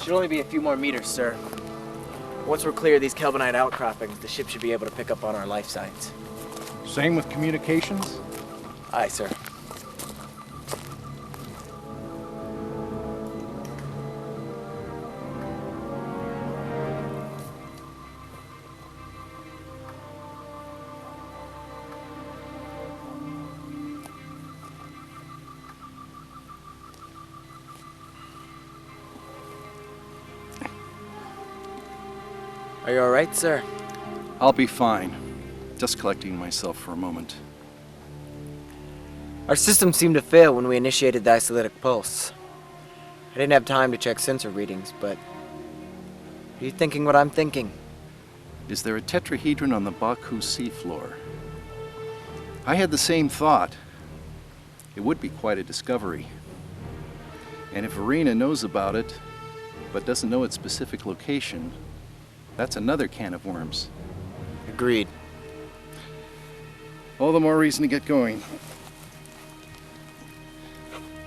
Should only be a few more meters, sir. Once we're clear of these Kelvinite outcroppings, the ship should be able to pick up on our life signs. Same with communications? Aye, sir. Are you all right, sir? I'll be fine. Just collecting myself for a moment. Our system seemed to fail when we initiated the isolytic pulse. I didn't have time to check sensor readings, but... Are you thinking what I'm thinking? Is there a tetrahedron on the Baku seafloor? I had the same thought. It would be quite a discovery. And if Irina knows about it, but doesn't know its specific location, that's another can of worms. Agreed. All the more reason to get going.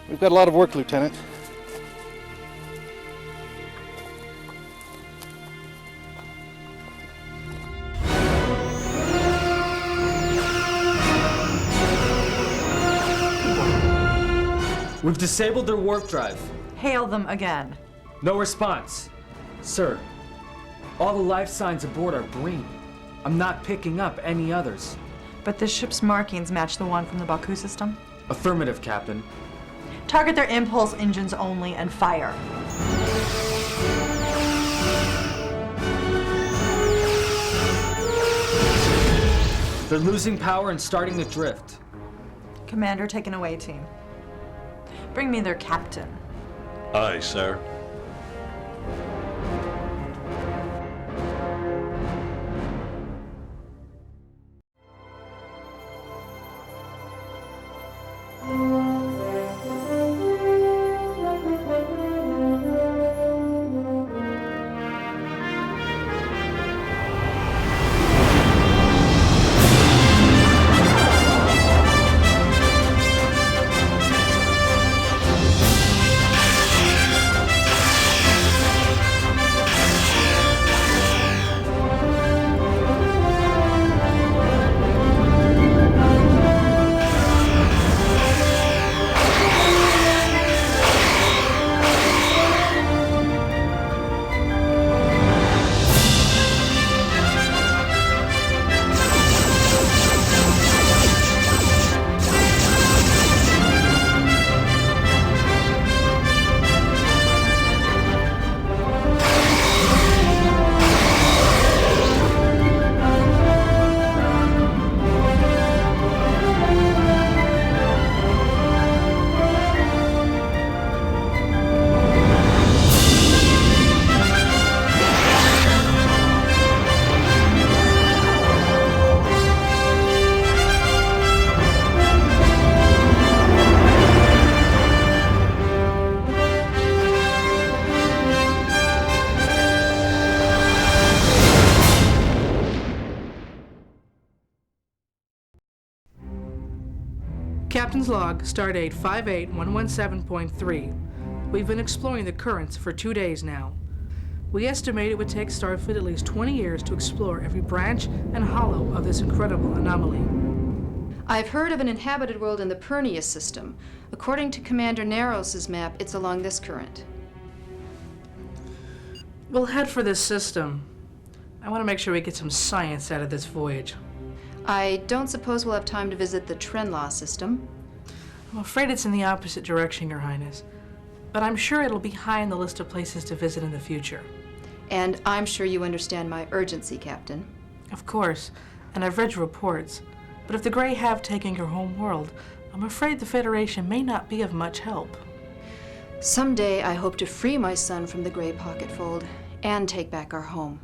We've got a lot of work, Lieutenant. We've disabled their warp drive. Hail them again. No response. Sir, all the life signs aboard are green. I'm not picking up any others. But this ship's markings match the one from the Baku system? Affirmative, Captain. Target their impulse engines only and fire. They're losing power and starting to drift. Commander, take an away team. Bring me their captain. Aye, sir. Captain's log, stardate 58117.3. We've been exploring the currents for 2 days now. We estimate it would take Starfleet at least 20 years to explore every branch and hollow of this incredible anomaly. I've heard of an inhabited world in the Pernius system. According to Commander Naros's map, it's along this current. We'll head for this system. I want to make sure we get some science out of this voyage. I don't suppose we'll have time to visit the Trenlaw system. I'm afraid it's in the opposite direction, Your Highness. But I'm sure it'll be high on the list of places to visit in the future. And I'm sure you understand my urgency, Captain. Of course, and I've read your reports. But if the Grey have taken your home world, I'm afraid the Federation may not be of much help. Someday I hope to free my son from the Grey pocketfold and take back our home.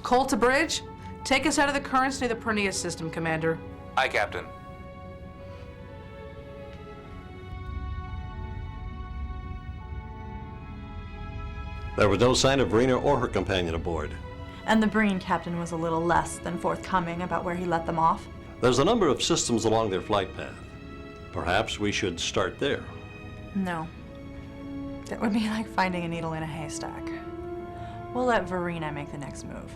Cole to bridge? Take us out of the currents near the Pernius system, Commander. Aye, Captain. There was no sign of Rena or her companion aboard. And the Breen captain was a little less than forthcoming about where he let them off. There's a number of systems along their flight path. Perhaps we should start there. No. That would be like finding a needle in a haystack. We'll let Verena make the next move.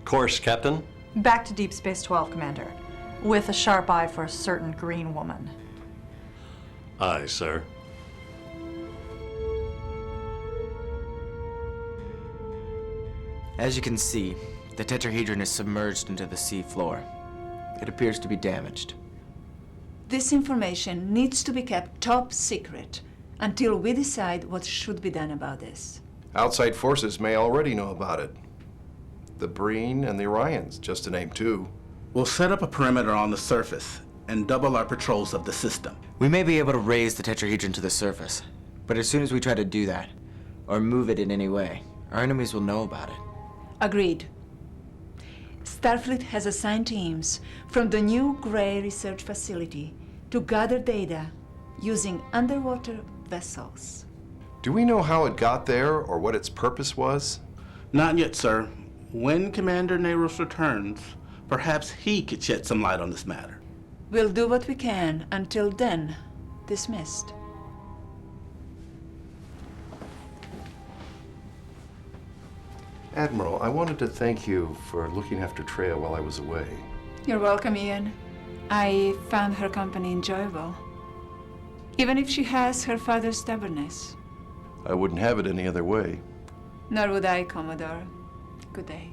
Course, Captain. Back to Deep Space 12, Commander. With a sharp eye for a certain green woman. Aye, sir. As you can see, the tetrahedron is submerged into the sea floor. It appears to be damaged. This information needs to be kept top secret until we decide what should be done about this. Outside forces may already know about it. The Breen and the Orions, just to name two. We'll set up a perimeter on the surface and double our patrols of the system. We may be able to raise the tetrahedron to the surface, but as soon as we try to do that, or move it in any way, our enemies will know about it. Agreed. Starfleet has assigned teams from the new Gray Research Facility to gather data using underwater vessels. Do we know how it got there or what its purpose was? Not yet, sir. When Commander Neros returns, perhaps he could shed some light on this matter. We'll do what we can. Until then, dismissed. Admiral, I wanted to thank you for looking after Treya while I was away. You're welcome, Ian. I found her company enjoyable. Even if she has her father's stubbornness. I wouldn't have it any other way. Nor would I, Commodore. Good day.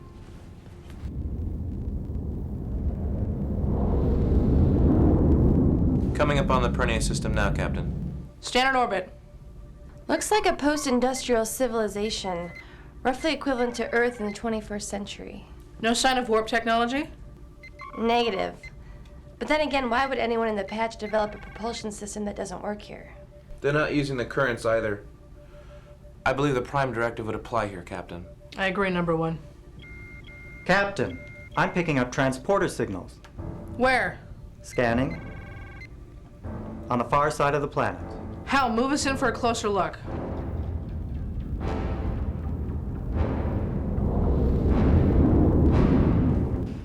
Coming up on the Pernia system now, Captain. Standard orbit. Looks like a post-industrial civilization, roughly equivalent to Earth in the 21st century. No sign of warp technology? Negative. But then again, why would anyone in the patch develop a propulsion system that doesn't work here? They're not using the currents either. I believe the Prime Directive would apply here, Captain. I agree, number one. Captain, I'm picking up transporter signals. Where? Scanning. On the far side of the planet. Hal, move us in for a closer look.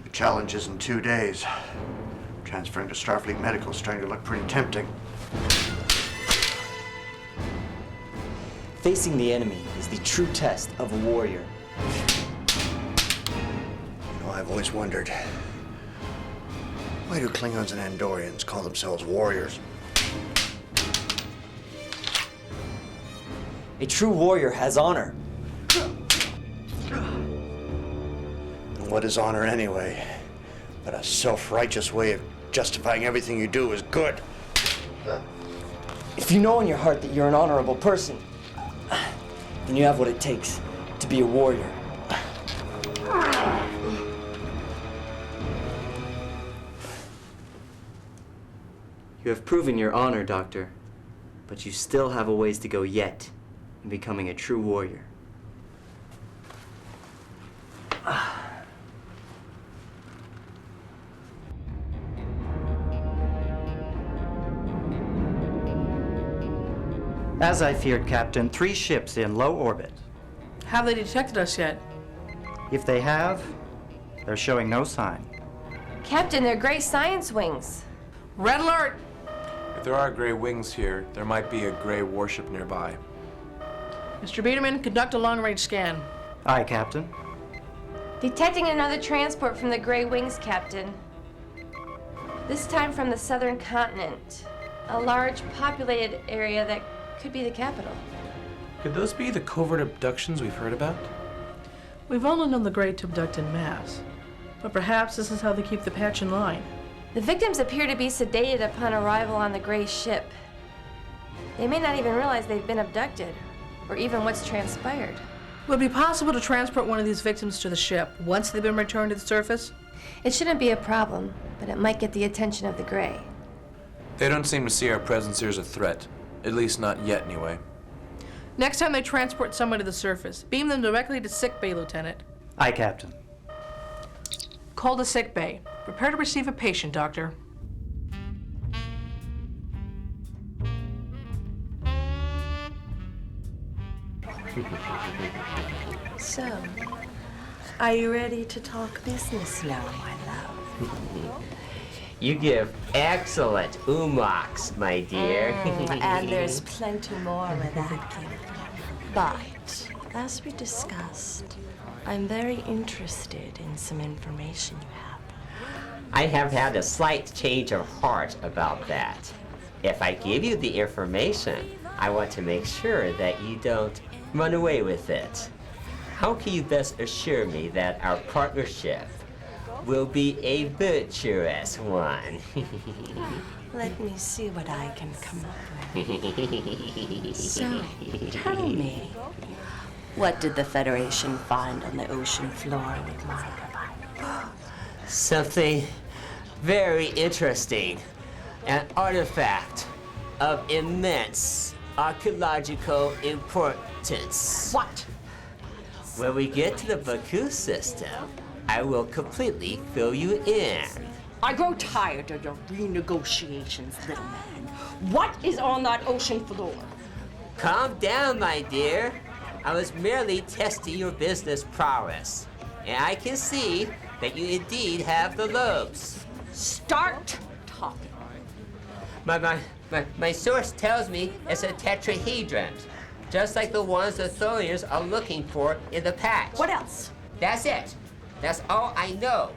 The challenge is in 2 days. Transferring to Starfleet Medical is starting to look pretty tempting. Facing the enemy is the true test of a warrior. You know, I've always wondered, why do Klingons and Andorians call themselves warriors? A true warrior has honor. And what is honor anyway? But a self-righteous way of justifying everything you do is good. If you know in your heart that you're an honorable person, then you have what it takes to be a warrior. You have proven your honor, Doctor, but you still have a ways to go yet in becoming a true warrior. As I feared, Captain, 3 ships in low orbit. Have they detected us yet? If they have, they're showing no sign. Captain, they're gray science wings. Red alert! If there are gray wings here, there might be a gray warship nearby. Mr. Biederman, conduct a long-range scan. Aye, Captain. Detecting another transport from the gray wings, Captain. This time from the southern continent. A large populated area that could be the capital. Could those be the covert abductions we've heard about? We've only known the Gray to abduct en masse, but perhaps this is how they keep the patch in line. The victims appear to be sedated upon arrival on the Gray ship. They may not even realize they've been abducted, or even what's transpired. Would it be possible to transport one of these victims to the ship once they've been returned to the surface? It shouldn't be a problem, but it might get the attention of the Gray. They don't seem to see our presence here as a threat. At least not yet, anyway. Next time they transport someone to the surface, beam them directly to sickbay, Lieutenant. Aye, Captain. Call to sickbay. Prepare to receive a patient, Doctor. So, are you ready to talk business now, my love? You give excellent umaks, my dear. And there's plenty more where that came from. But, as we discussed, I'm very interested in some information you have. I have had a slight change of heart about that. If I give you the information, I want to make sure that you don't run away with it. How can you best assure me that our partnership will be a virtuous one? Let me see what I can come up with. So, tell me, what did the Federation find on the ocean floor with my provider? Something very interesting. An artifact of immense archaeological importance. What? When we get to the Baku system, I will completely fill you in. I grow tired of your renegotiations, little man. What is on that ocean floor? Calm down, my dear. I was merely testing your business prowess. And I can see that you indeed have the lobes. Start talking. My source tells me it's a tetrahedron, just like the ones the Thorians are looking for in the patch. What else? That's it. That's all I know.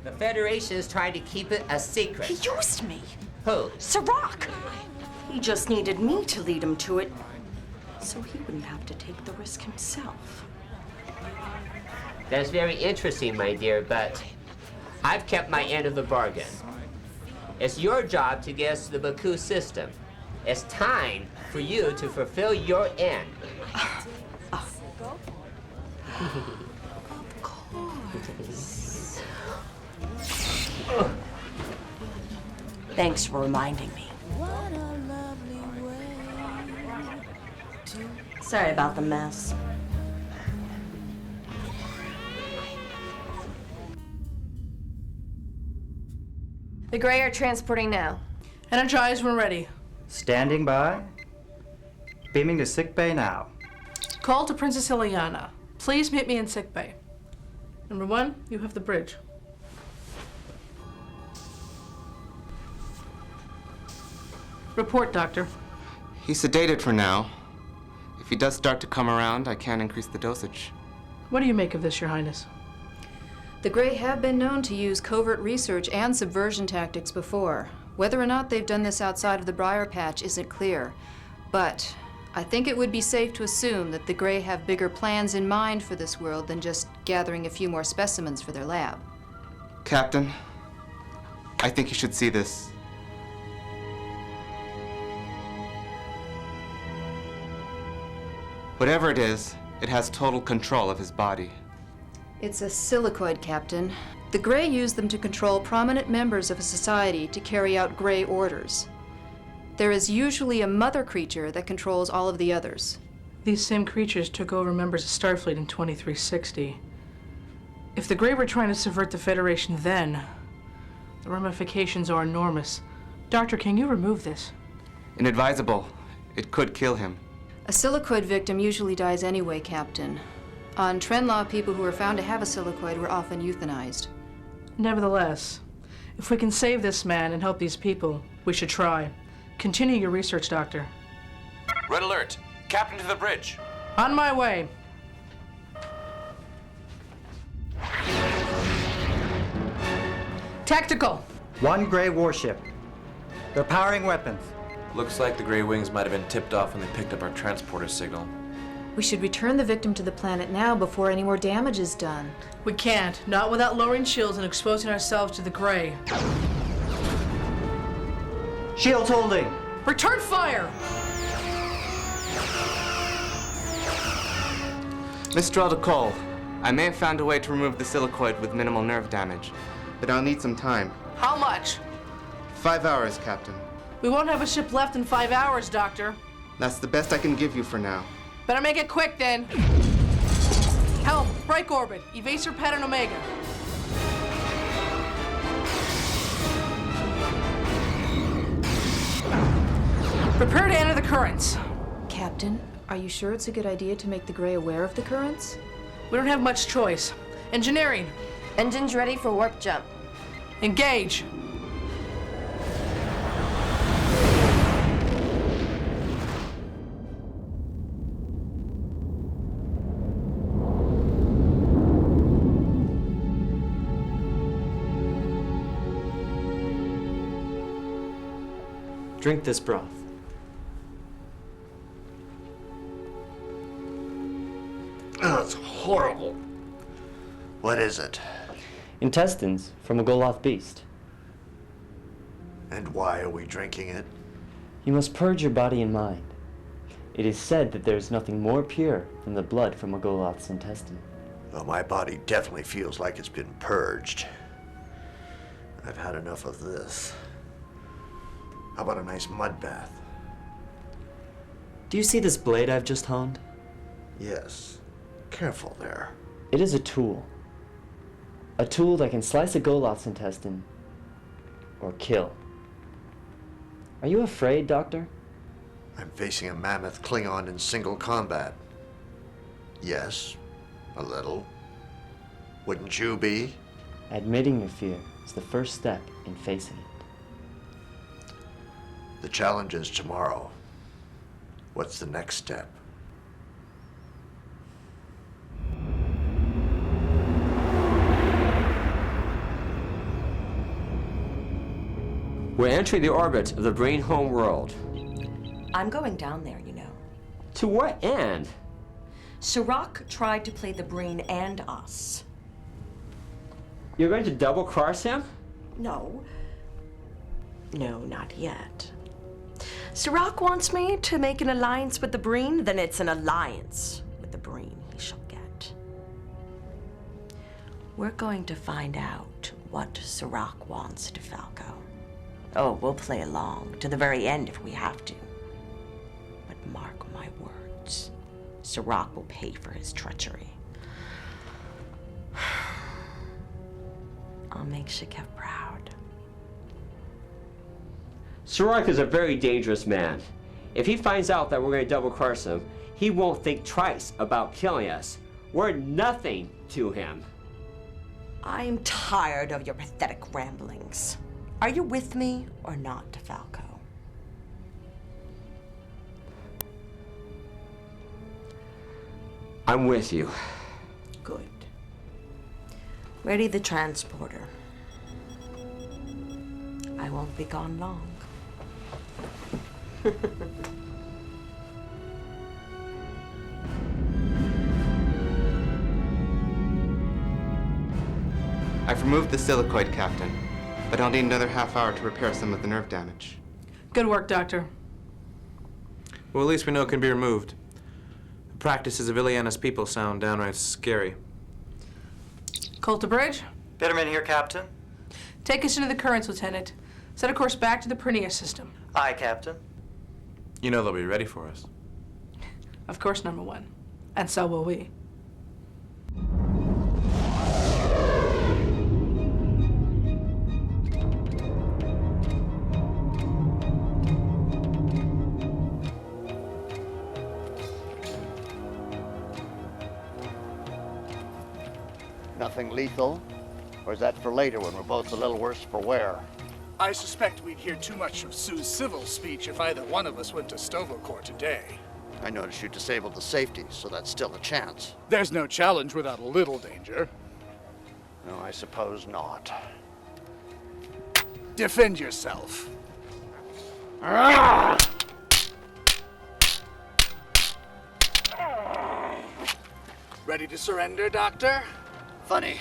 The Federation is trying to keep it a secret. He used me. Who? Sirach. He just needed me to lead him to it, so he wouldn't have to take the risk himself. That's very interesting, my dear, but I've kept my end of the bargain. It's your job to get us to the Baku system. It's time for you to fulfill your end. Of course. Thanks for reminding me. Sorry about the mess. The Grey are transporting now. Energize when ready. Standing by. Beaming to sickbay now. Call to Princess Ileana. Please meet me in sickbay. Number 1, you have the bridge. Report, Doctor. He's sedated for now. If he does start to come around, I can increase the dosage. What do you make of this, Your Highness? The Grey have been known to use covert research and subversion tactics before. Whether or not they've done this outside of the Briar Patch isn't clear. But I think it would be safe to assume that the Grey have bigger plans in mind for this world than just gathering a few more specimens for their lab. Captain, I think you should see this. Whatever it is, it has total control of his body. It's a silicoid, Captain. The Grey use them to control prominent members of a society to carry out Grey orders. There is usually a mother creature that controls all of the others. These same creatures took over members of Starfleet in 2360. If the Grey were trying to subvert the Federation then, the ramifications are enormous. Doctor, can you remove this? Inadvisable. It could kill him. A silicoid victim usually dies anyway, Captain. On Trenlaw, people who were found to have a silicoid were often euthanized. Nevertheless, if we can save this man and help these people, we should try. Continue your research, Doctor. Red alert! Captain to the bridge! On my way. Tactical! 1 Grey warship. They're powering weapons. Looks like the Grey Wings might have been tipped off when they picked up our transporter signal. We should return the victim to the planet now before any more damage is done. We can't. Not without lowering shields and exposing ourselves to the Grey. Shields holding. Return fire! Mr. Aldecole, I may have found a way to remove the silicoid with minimal nerve damage, but I'll need some time. How much? 5 hours, Captain. We won't have a ship left in 5 hours, Doctor. That's the best I can give you for now. Better make it quick, then. Helm, break orbit. Evasor pattern Omega. Prepare to enter the currents. Captain, are you sure it's a good idea to make the Grey aware of the currents? We don't have much choice. Engineering. Engines ready for warp jump. Engage. Drink this broth. Oh, it's horrible. What is it? Intestines from a Goloth beast. And why are we drinking it? You must purge your body and mind. It is said that there is nothing more pure than the blood from a Goloth's intestine. Well, my body definitely feels like it's been purged. I've had enough of this. How about a nice mud bath? Do you see this blade I've just honed? Yes. Careful there. It is a tool. A tool that can slice a Goloth's intestine or kill. Are you afraid, Doctor? I'm facing a mammoth Klingon in single combat. Yes, a little. Wouldn't you be? Admitting your fear is the first step in facing it. The challenge is tomorrow. What's the next step? We're entering the orbit of the Breen home world. I'm going down there, you know. To what end? Sirach tried to play the Breen and us. You're going to double-cross him? No. No, not yet. Sirach wants me to make an alliance with the Breen, then it's an alliance with the Breen he shall get. We're going to find out what Sirach wants DeFalco. Oh, we'll play along to the very end if we have to. But mark my words, Sirach will pay for his treachery. I'll make Shakef proud. Sirach is a very dangerous man. If he finds out that we're going to double-cross him, he won't think twice about killing us. We're nothing to him. I'm tired of your pathetic ramblings. Are you with me or not, DeFalco? I'm with you. Good. Ready the transporter. I won't be gone long. I've removed the silicoid, Captain, but I'll need another half hour to repair some of the nerve damage. Good work, Doctor. Well, at least we know it can be removed. The practices of Iliana's people sound downright scary. Colter Bridge? Bitterman here, Captain. Take us into the currents, Lieutenant. Set a course back to the Prinia system. Aye, Captain. You know they'll be ready for us. Of course, number one. And so will we. Nothing lethal? Or is that for later when we're both a little worse for wear? I suspect we'd hear too much of Sue's civil speech if either one of us went to Tovokor today. I noticed you disabled the safety, so that's still a chance. There's no challenge without a little danger. No, I suppose not. Defend yourself. Ready to surrender, Doctor? Funny.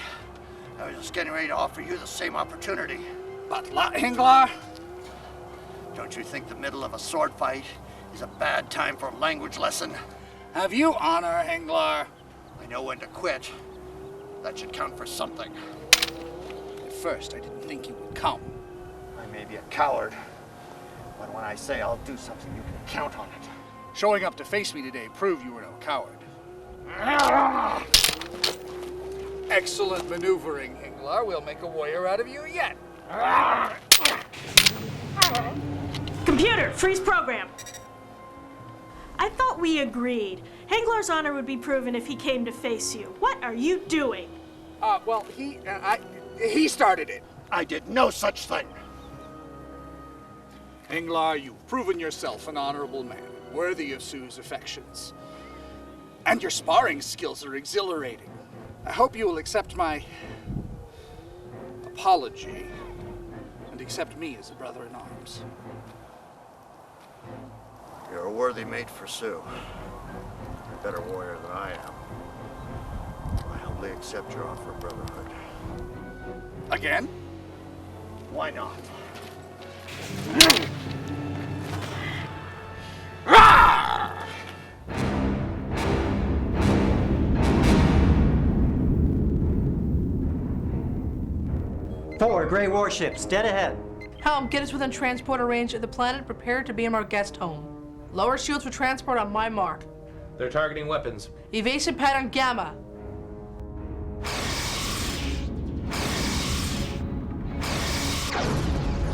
I was just getting ready to offer you the same opportunity. But Henglar? Don't you think the middle of a sword fight is a bad time for a language lesson? Have you honor, Henglar? I know when to quit. That should count for something. At first, I didn't think you would come. I may be a coward, but when I say I'll do something, you can count on it. Showing up to face me today proved you were no coward. Excellent maneuvering, Henglar. We'll make a warrior out of you yet. Computer, freeze program. I thought we agreed. Henglar's honor would be proven if he came to face you. What are you doing? Well, he started it. I did no such thing. Henglar, you've proven yourself an honorable man, worthy of Sue's affections. And your sparring skills are exhilarating. I hope you will accept my apology and accept me as a brother-in-arms. You're a worthy mate for Sue. You're a better warrior than I am. I humbly accept your offer of brotherhood. Again? Why not? Four Grey warships, dead ahead. Helm, get us within transporter range of the planet. Prepare to beam our guest home. Lower shields for transport on my mark. They're targeting weapons. Evasive pattern Gamma.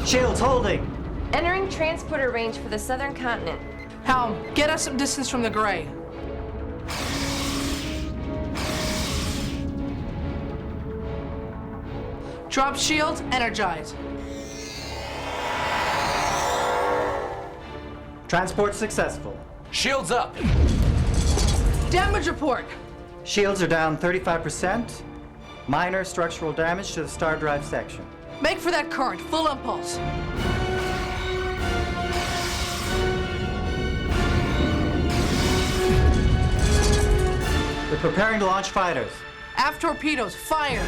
Shields holding. Entering transporter range for the southern continent. Helm, get us some distance from the Grey. Drop shields, energize. Transport successful. Shields up. Damage report. Shields are down 35%. Minor structural damage to the star drive section. Make for that current, full impulse. We're preparing to launch fighters. Aft torpedoes, fire.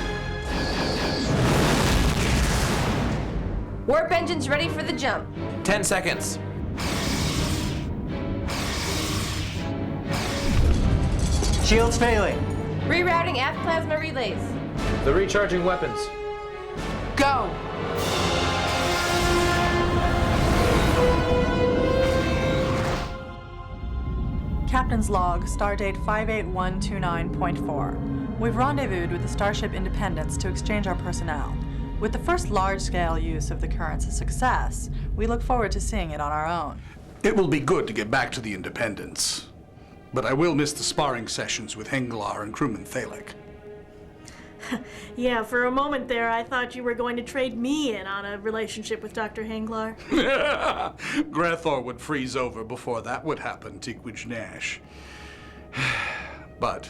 Warp engines ready for the jump. 10 seconds. Shields failing. Rerouting aft plasma relays. They're recharging weapons. Go. Captain's log, stardate 58129.4. We've rendezvoused with the Starship Independence to exchange our personnel. With the first large-scale use of the currents a success, we look forward to seeing it on our own. It will be good to get back to the Independence. But I will miss the sparring sessions with Henglar and crewman Thalik. Yeah, for a moment there, I thought you were going to trade me in on a relationship with Dr. Henglar. Grethor would freeze over before that would happen, Tigwidge Nash. But,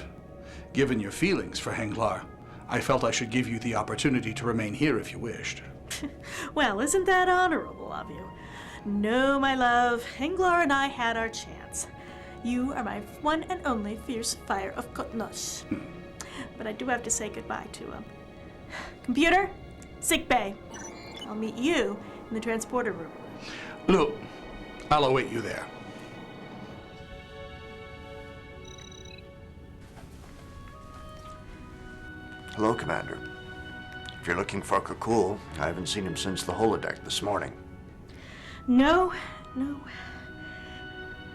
given your feelings for Henglar, I felt I should give you the opportunity to remain here if you wished. Well, isn't that honorable of you? No, my love, Henglar and I had our chance. You are my one and only fierce fire of Kotnos. But I do have to say goodbye to him. Computer, sick bay. I'll meet you in the transporter room. Look, I'll await you there. Hello, Commander. If you're looking for Kakul, I haven't seen him since the holodeck this morning. No.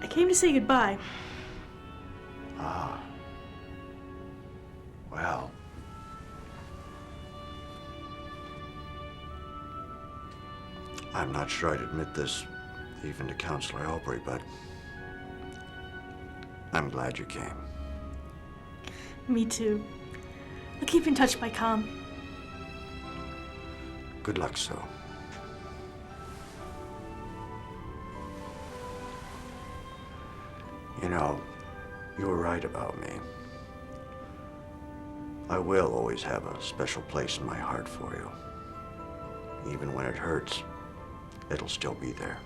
I came to say goodbye. Ah. Well. I'm not sure I'd admit this even to Counselor Elbury, but I'm glad you came. Me too. I'll keep in touch by comm. Good luck, Sue. You know, you were right about me. I will always have a special place in my heart for you. Even when it hurts, it'll still be there.